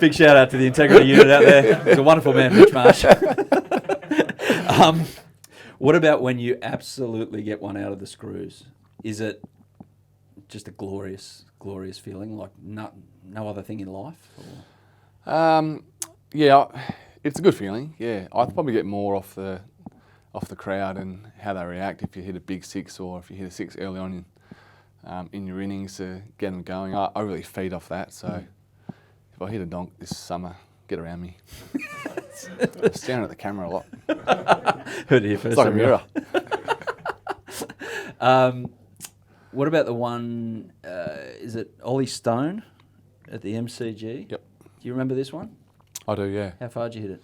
big shout out to the integrity unit out there. He's a wonderful man, Mitch Marsh. What about when you absolutely get one out of the screws? Is it just a glorious, glorious feeling, like no other thing in life? Yeah, it's a good feeling. Yeah, I'd probably get more off the crowd and how they react if you hit a big six, or if you hit a six early on in your innings to get them going. I really feed off that. So if I hit a donk this summer, get around me. I'm staring at the camera a lot. Heard it here first. It's like a mirror. What about the one, is it Ollie Stone at the MCG? Yep. Do you remember this one? I do, yeah. How far did you hit it?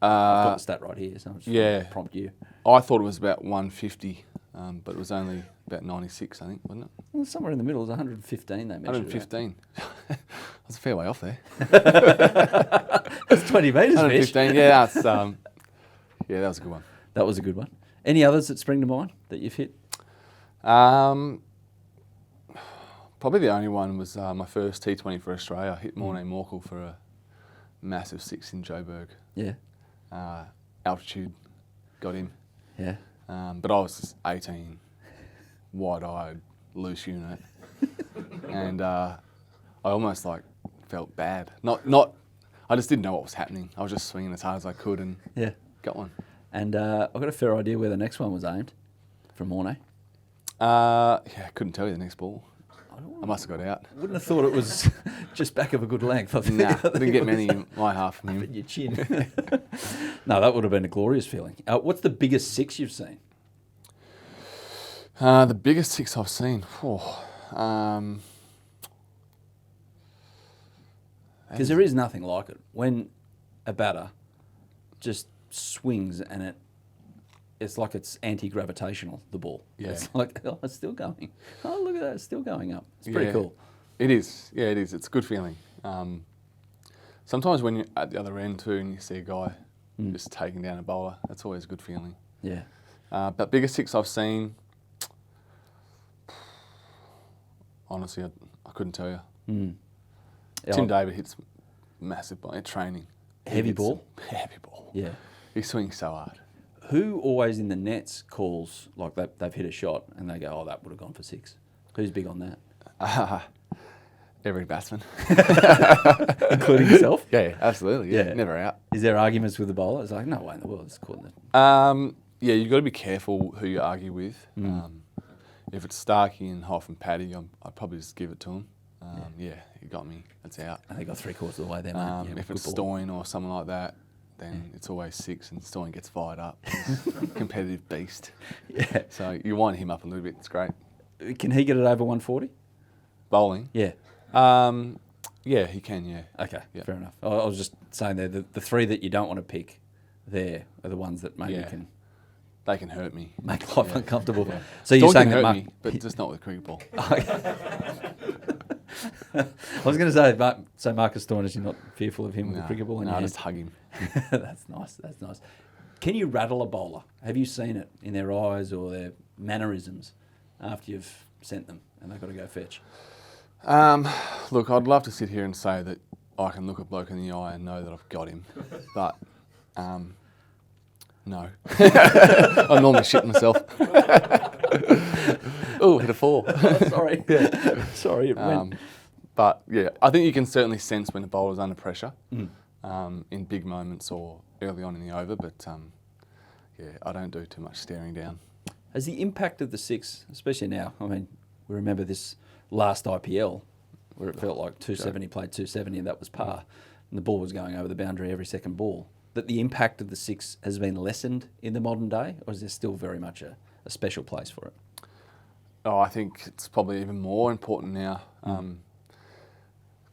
I've got the stat right here, so I'm just going to prompt you. I thought it was about 150, but it was only about 96, I think, wasn't it? Well, somewhere in the middle. It was 115 they measured. 115. That's a fair way off there. That's 20 metres, 115, yeah, that's, yeah, that was a good one. That was a good one. Any others that spring to mind that you've hit? Probably the only one was my first T20 for Australia. I hit Morne Morkel for a massive 6 in Joburg. Yeah. Altitude got him. Yeah. But I was 18, wide-eyed, loose unit. And I almost felt bad. I just didn't know what was happening. I was just swinging as hard as I could and got one. And I've got a fair idea where the next one was aimed from Morne. I couldn't tell you the next ball. I must have got out. Wouldn't have thought it was just back of a good length. I didn't get many in my half from him. Up in your chin. No, that would have been a glorious feeling. What's the biggest 6 you've seen? The biggest 6 I've seen? Because there is nothing like it. When a batter just swings and it's like it's anti-gravitational, the ball. Yeah. It's like, it's still going. Oh, look at that, it's still going up. It's pretty cool. It is. Yeah, it is. It's a good feeling. Sometimes when you're at the other end too and you see a guy just taking down a bowler, that's always a good feeling. Yeah. But biggest 6 I've seen, honestly, I couldn't tell you. Tim David hits massive ball at training. Heavy ball? Heavy ball. Yeah. He swings so hard. Who always in the nets calls, like they've hit a shot and they go, oh, that would have gone for 6? Who's big on that? Every batsman. Including yourself? Yeah, absolutely. Yeah. Never out. Is there arguments with the bowler? It's like, no way in the world it's caught in Yeah, you've got to be careful who you argue with. If it's Starkey and Hoff and Paddy, I'd probably just give it to him. Yeah, he got me. That's out. I think I got 3/4 of the way there, mate. If it's Stoyne or someone like that, then it's always 6 and Stoyne gets fired up. Competitive beast. Yeah. So you wind him up a little bit. It's great. Can he get it over 140? Bowling? Yeah. Yeah, he can, yeah. Okay, Yeah. fair enough. I was just saying there, the 3 that you don't want to pick there are the ones that maybe can They can hurt me. make life uncomfortable. Yeah. So you're Stoyne saying can that hurt me, but just not with a cricket ball. I was going to say, Marcus Stoyne, is you're not fearful of him with a cricket ball in your hand? just hug him. That's nice. That's nice. Can you rattle a bowler? Have you seen it in their eyes or their mannerisms after you've sent them and they've got to go fetch? Look, I'd love to sit here and say that I can look a bloke in the eye and know that I've got him, but no. I normally shit myself. Oh, hit a 4. Sorry. Sorry, it went. But yeah, I think you can certainly sense when a bowler's under pressure in big moments or early on in the over, but yeah, I don't do too much staring down. Has the impact of the 6, especially now, I mean, we remember this last IPL where it felt like 270 played 270 and that was par, and the ball was going over the boundary every second ball, that the impact of the 6 has been lessened in the modern day, or is there still very much a special place for it? Oh, I think it's probably even more important now.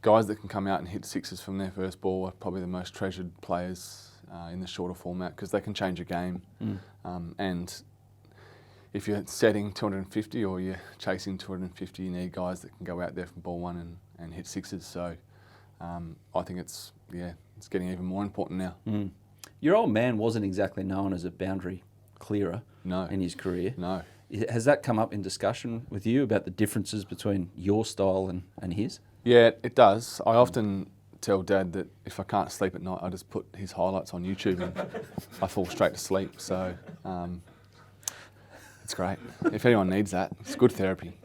Guys that can come out and hit 6s from their first ball are probably the most treasured players in the shorter format because they can change a game. And if you're setting 250 or you're chasing 250, you need guys that can go out there from ball 1 and hit 6s. So I think it's getting even more important now. Your old man wasn't exactly known as a boundary clearer in his career. No. Has that come up in discussion with you about the differences between your style and his? Yeah, it does. I often tell Dad that if I can't sleep at night, I just put his highlights on YouTube and I fall straight to sleep. So it's great. If anyone needs that, it's good therapy.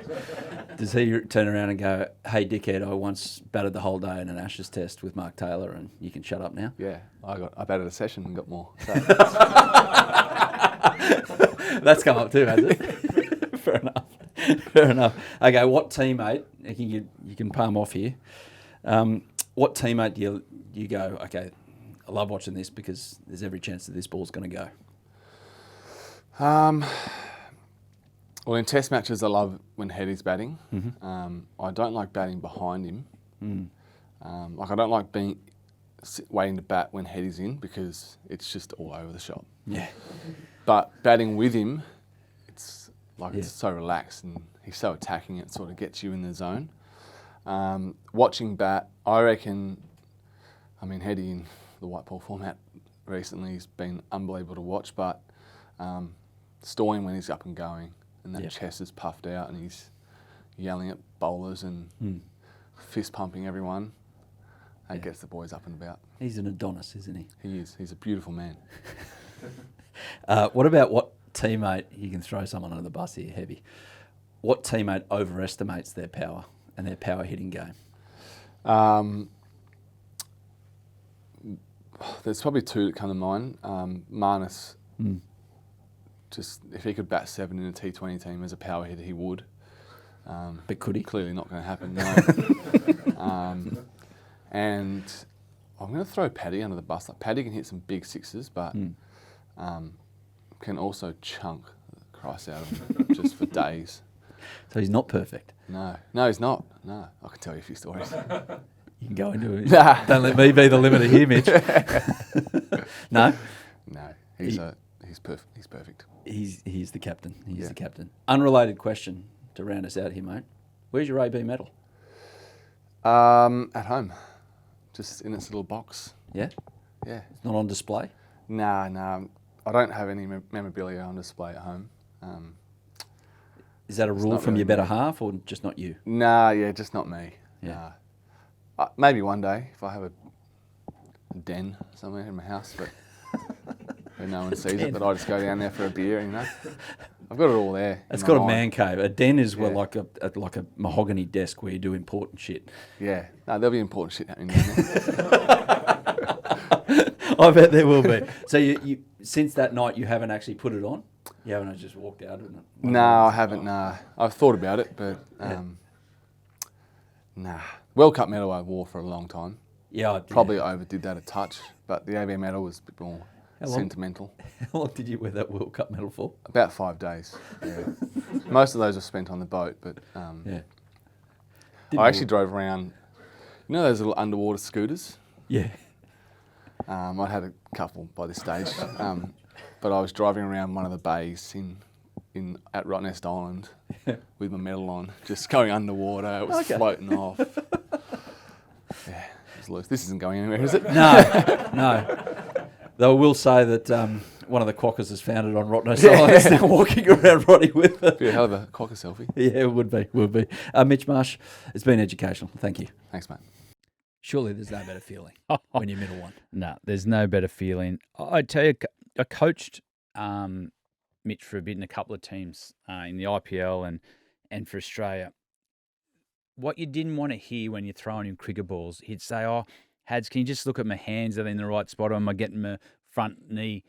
Does he turn around and go, hey, dickhead, I once batted the whole day in an Ashes test with Mark Taylor and you can shut up now? Yeah, I batted a session and got more. So. That's come up too, has it? Fair enough. Fair enough. Okay, what teammate, you can palm off here, what teammate do you go, okay, I love watching this because there's every chance that this ball's going to go? Well, in test matches, I love when Heady's batting. I don't like batting behind him. I don't like waiting to bat when Heady's in because it's just all over the shop. Yeah. But batting with him, it's so relaxed and he's so attacking, it sort of gets you in the zone. Watching bat, I reckon, Heady in the white ball format recently has been unbelievable to watch, but Stoyne when he's up and going and that chest is puffed out and he's yelling at bowlers and fist pumping everyone. That gets the boys up and about. He's an Adonis, isn't he? He is. He's a beautiful man. What about what teammate, you can throw someone under the bus here heavy, what teammate overestimates their power and their power hitting game? There's probably two that come to mind. Marnus, just if he could bat 7 in a T20 team as a power hitter, he would. But could he? Clearly not going to happen, no. And I'm going to throw Paddy under the bus. Like, Paddy can hit some big sixes, but can also chunk the Christ out of them just for days. So he's not perfect. No, he's not. No, I can tell you a few stories. You can go into it. Don't let me be the limiter here, Mitch. No? No, he's perfect. He's perfect. He's the captain. He's the captain. Unrelated question to round us out here, mate. Where's your AB medal? At home. Just in its little box. Yeah? Yeah. It's not on display? Nah. I don't have any memorabilia on display at home. Is that a rule from really your better me. half or just not you? Nah, just not me. Yeah. Maybe one day if I have a den somewhere in my house, but where no one sees it, but I just go down there for a beer, I've got it all there. It's got a man cave. A den is like a mahogany desk where you do important shit. Yeah. No, there'll be important shit happening down there. I bet there will be. So you since that night you haven't actually put it on? You haven't just walked out of it? No, I haven't. Nah. I've thought about it, but nah. World Cup medal I wore for a long time. Yeah. Probably overdid that a touch, but the AB medal was a bit more sentimental. How long did you wear that World Cup medal for? About 5 days. Yeah. Most of those were spent on the boat, but I actually drove around. You know those little underwater scooters? Yeah. I had a couple by this stage, but I was driving around one of the bays at Rottnest Island with my medal on, just going underwater. It was floating off. Yeah, it was loose. This isn't going anywhere, is it? No. Though I will say that one of the quackers has found it on Rottnest Island. He's now walking around Roddy with it. Be a hell of a quacker selfie. Yeah, it would be. Mitch Marsh, it's been educational. Thank you. Thanks, mate. Surely there's no better feeling when you middle one. No, there's no better feeling. I tell you, I coached Mitch for a bit in a couple of teams in the IPL and for Australia. What you didn't want to hear when you're throwing him cricket balls, he'd say, Hads, can you just look at my hands? Are they in the right spot? Or am I getting my front knee?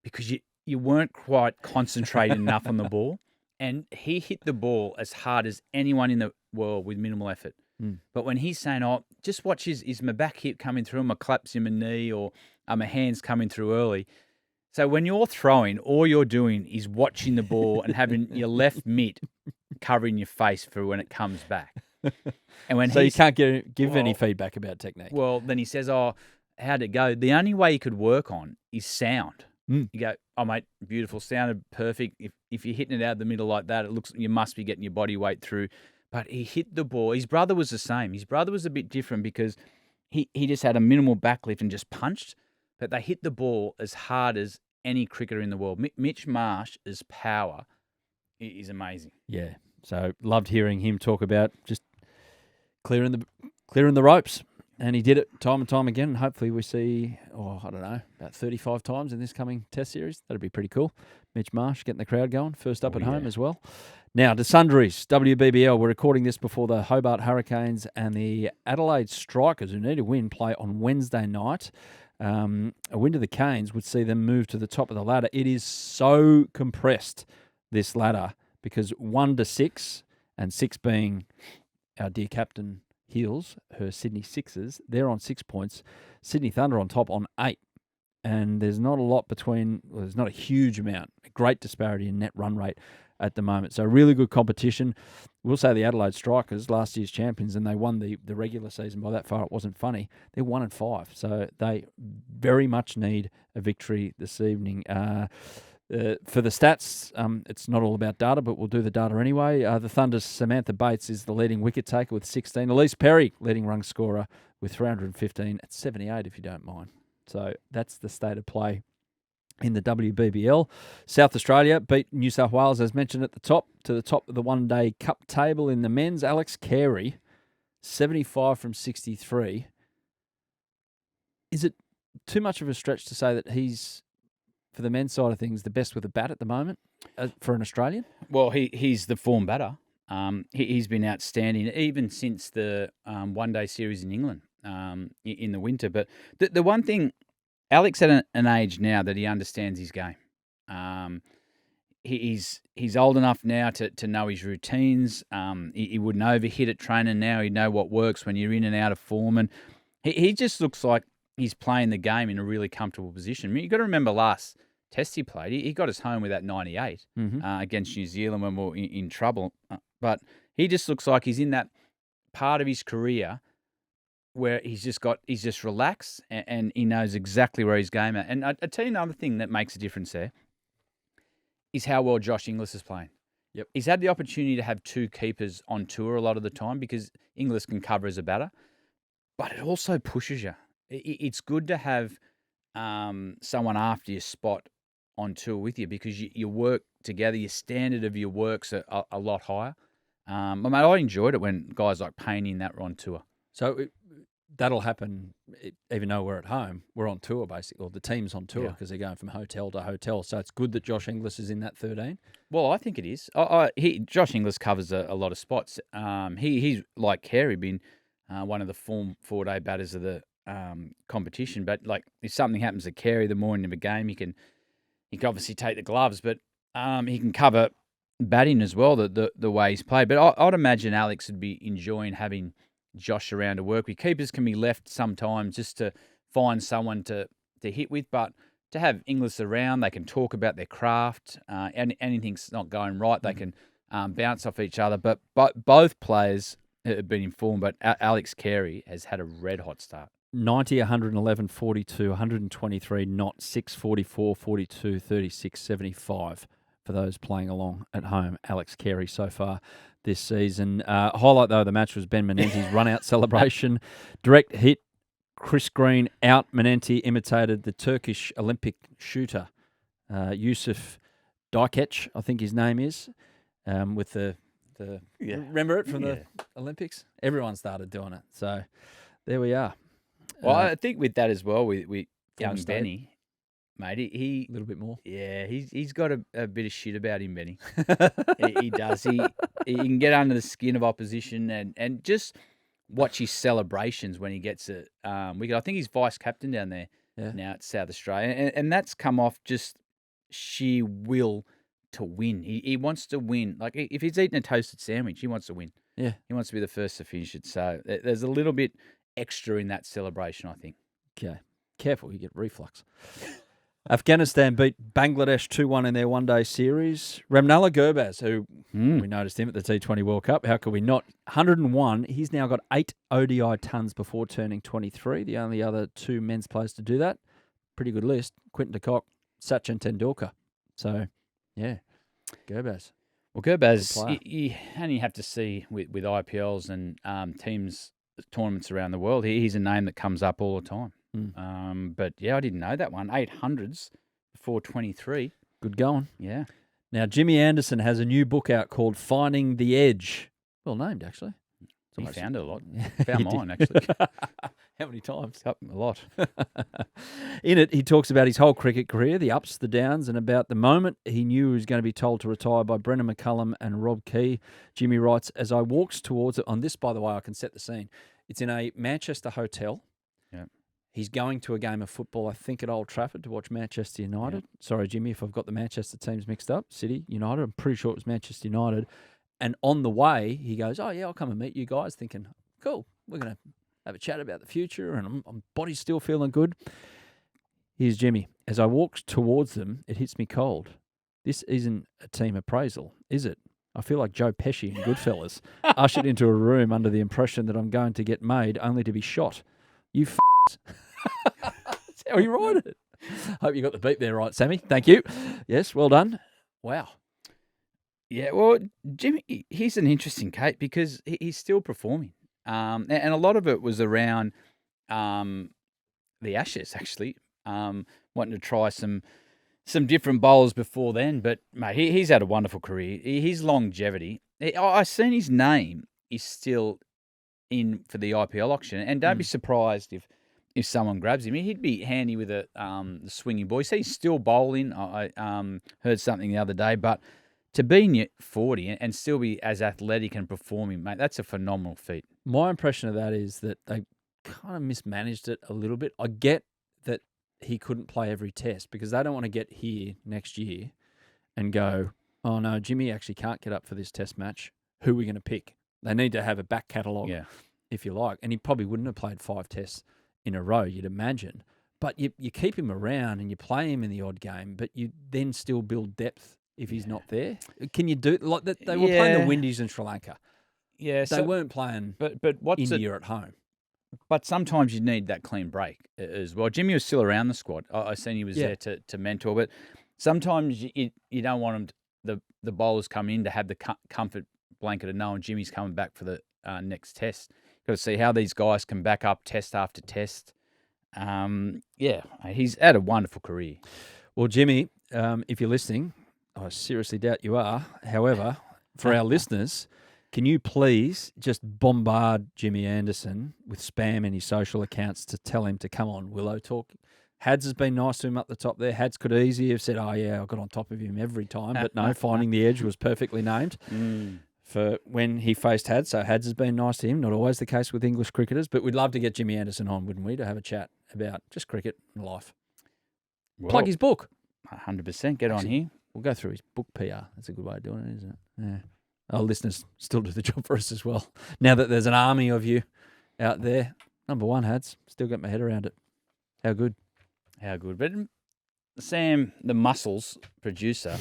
Because you weren't quite concentrated enough on the ball. And he hit the ball as hard as anyone in the world with minimal effort. But when he's saying, just watch is my back hip coming through, my claps in my knee, or are my hands coming through early? So when you're throwing, all you're doing is watching the ball and having your left mitt covering your face for when it comes back. And when so you can't give any feedback about technique. Well, then he says, how'd it go? The only way you could work on is sound. You go, mate, beautiful, sounded perfect. If you're hitting it out the middle like that, it looks you must be getting your body weight through. But he hit the ball. His brother was the same. His brother was a bit different because he just had a minimal backlift and just punched. But they hit the ball as hard as any cricketer in the world. Mitch Marsh's power is amazing. Yeah. So loved hearing him talk about just clearing the ropes. And he did it time and time again. And hopefully we see, about 35 times in this coming Test series. That'd be pretty cool. Mitch Marsh getting the crowd going. First up at home as well. Now, to Sundries, WBBL. We're recording this before the Hobart Hurricanes and the Adelaide Strikers, who need a win, play on Wednesday night. A win to the Canes would see them move to the top of the ladder. It is so compressed, this ladder, because 1 to 6, and 6 being our dear captain Heels, her Sydney Sixers, they're on 6 points. Sydney Thunder on top on 8. And there's not a lot there's not a huge amount. A great disparity in net run rate at the moment. So really good competition. We'll say the Adelaide Strikers, last year's champions, and they won the regular season. By that far, it wasn't funny. They're 1-5. So they very much need a victory this evening. For the stats, it's not all about data, but we'll do the data anyway. The Thunder's Samantha Bates is the leading wicket taker with 16. Elise Perry, leading run scorer with 315 at 78, if you don't mind. So that's the state of play in the WBBL. South Australia beat New South Wales, as mentioned at the top, to the top of the one-day cup table in the men's. Alex Carey, 75 from 63. Is it too much of a stretch to say that he's, for the men's side of things, the best with a bat at the moment for an Australian? Well, he's the form batter. He's been outstanding even since the one-day series in England in the winter. But the one thing, Alex at an age now that he understands his game. He's old enough now to know his routines. He wouldn't overhit at training now. He'd know what works when you're in and out of form. And he just looks like he's playing the game in a really comfortable position. I mean, you've got to remember last Test he played, he got us home with that 98 against New Zealand when we were in trouble. But he just looks like he's in that part of his career where he's just relaxed and he knows exactly where he's game at. And I tell you another thing that makes a difference there is how well Josh Inglis is playing. Yep. He's had the opportunity to have two keepers on tour a lot of the time because Inglis can cover as a batter, but it also pushes you. It's good to have someone after your spot on tour with you because you work together. Your standard of your work's a lot higher. I enjoyed it when guys like Payne in that were on tour. So that'll happen even though we're at home. We're on tour, basically, or the team's on tour because they're going from hotel to hotel. So it's good that Josh Inglis is in that 13. Well, I think it is. Josh Inglis covers a lot of spots. He's, like Carey, been one of the form 4-day batters of the competition. But like if something happens to Carey the morning of a game, he can obviously take the gloves, but he can cover batting as well, the way he's played. But I'd imagine Alex would be enjoying having Josh around to work with. Keepers can be left sometimes just to find someone to hit with, but to have Inglis around, they can talk about their craft. And anything's not going right, they can bounce off each other. But both players have been informed, but Alex Carey has had a red-hot start. 90, 111, 42, 123, not 6, 44, 42, 36, 75 for those playing along at home. Alex Carey so far this season. Highlight, though, of the match was Ben Menente's run-out celebration. Direct hit, Chris Green out. Menente imitated the Turkish Olympic shooter, Yusuf Dikec, I think his name is, with the remember it from the Olympics? Everyone started doing it. So there we are. Well, I think with that as well, with young Benny, mate, he a little bit more. Yeah, he's got a bit of shit about him, Benny. he does. He can get under the skin of opposition and just watch his celebrations when he gets a wicket. I think he's vice captain down there now at South Australia, and that's come off just sheer will to win. He wants to win. Like if he's eating a toasted sandwich, he wants to win. Yeah, he wants to be the first to finish it. So there's a little bit extra in that celebration, I think. Okay. Careful, you get reflux. Afghanistan beat Bangladesh 2-1 in their one-day series. Ramnala Gurbaz, who we noticed him at the T20 World Cup. How could we not? 101. He's now got 8 ODI tons before turning 23. The only other 2 men's players to do that. Pretty good list. Quinton de Kock, Sachin Tendulkar. So, yeah, Gurbaz. Well, Gurbaz, you only have to see with IPLs and tournaments around the world. He's a name that comes up all the time. But yeah, I didn't know that one. 800s before 23. Good going. Yeah. Now, Jimmy Anderson has a new book out called Finding the Edge. Well named, actually. He found it a lot. Found mine, actually. How many times? A lot. In it, he talks about his whole cricket career, the ups, the downs, and about the moment he knew he was going to be told to retire by Brendan McCullum and Rob Key. Jimmy writes, as I walked towards it, on this, by the way, I can set the scene. It's in a Manchester hotel. Yeah. He's going to a game of football, I think, at Old Trafford to watch Manchester United. Yeah. Sorry, Jimmy, if I've got the Manchester teams mixed up. City, United. I'm pretty sure it was Manchester United. And on the way, he goes, oh, yeah, I'll come and meet you guys, thinking, cool, we're going to have a chat about the future, and I'm body's still feeling good. Here's Jimmy. As I walked towards them, it hits me cold. This isn't a team appraisal, is it? I feel like Joe Pesci in Goodfellas, ushered into a room under the impression that I'm going to get made only to be shot. You That's how he wrote it. Hope you got the beat there right, Sammy. Thank you. Yes, well done. Wow. Yeah, well, Jimmy, he's an interesting case because he's still performing. And a lot of it was around the Ashes, actually, wanting to try some some different bowlers before then, but mate, he's had a wonderful career. His longevity. I've seen his name is still in for the IPL auction, and don't be surprised if someone grabs him. He'd be handy with the swinging ball. So he's still bowling. I heard something the other day, but to be in your 40 and still be as athletic and performing, mate, that's a phenomenal feat. My impression of that is that they kind of mismanaged it a little bit. I get that he couldn't play every test because they don't want to get here next year and go, oh, no, Jimmy actually can't get up for this test match. Who are we going to pick? They need to have a back catalogue, if you like. And he probably wouldn't have played 5 tests in a row, you'd imagine. But you keep him around and you play him in the odd game, but you then still build depth if he's not there. Can you do like that? They were playing the Windies in Sri Lanka. Yeah, they weren't playing India at home. But sometimes you need that clean break as well. Jimmy was still around the squad. I seen he was there to mentor, but sometimes you don't want him the bowlers come in to have the comfort blanket of knowing Jimmy's coming back for the next test. Got to see how these guys can back up test after test. He's had a wonderful career. Well, Jimmy, if you're listening, I seriously doubt you are. However, for our listeners, can you please just bombard Jimmy Anderson with spam in his social accounts to tell him to come on Willow Talk? Hads has been nice to him up the top there. Hads could easily have said, oh, yeah, I got on top of him every time. But no, finding the edge was perfectly named for when he faced Hads. So Hads has been nice to him. Not always the case with English cricketers. But we'd love to get Jimmy Anderson on, wouldn't we, to have a chat about just cricket and life. Well, plug his book. 100%. Get on here. We'll go through his book PR. That's a good way of doing it, isn't it? Yeah. Our listeners still do the job for us as well. Now that there's an army of you out there. Number one, Hads. Still get my head around it. How good. How good. But Sam, the Muscles producer,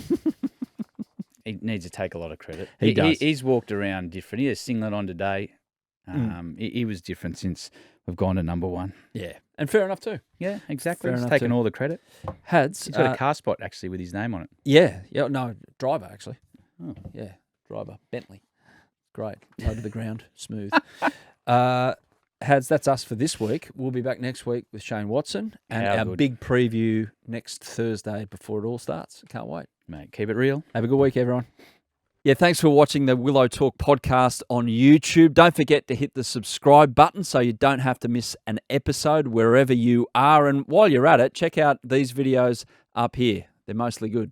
he needs to take a lot of credit. He does. He's walked around different. He had a singlet on today. He was different since we've gone to number one. Yeah. And fair enough too. Yeah, exactly. He's taken all the credit. Hads. He's got a car spot actually with his name on it. Yeah. No, driver actually. Oh. Yeah, driver. Bentley. Great. Low to the ground. Smooth. Hads, that's us for this week. We'll be back next week with Shane Watson and our big preview next Thursday before it all starts. Can't wait. Mate, keep it real. Have a good week, everyone. Yeah, thanks for watching the Willow Talk podcast on YouTube. Don't forget to hit the subscribe button so you don't have to miss an episode wherever you are. And while you're at it, check out these videos up here. They're mostly good.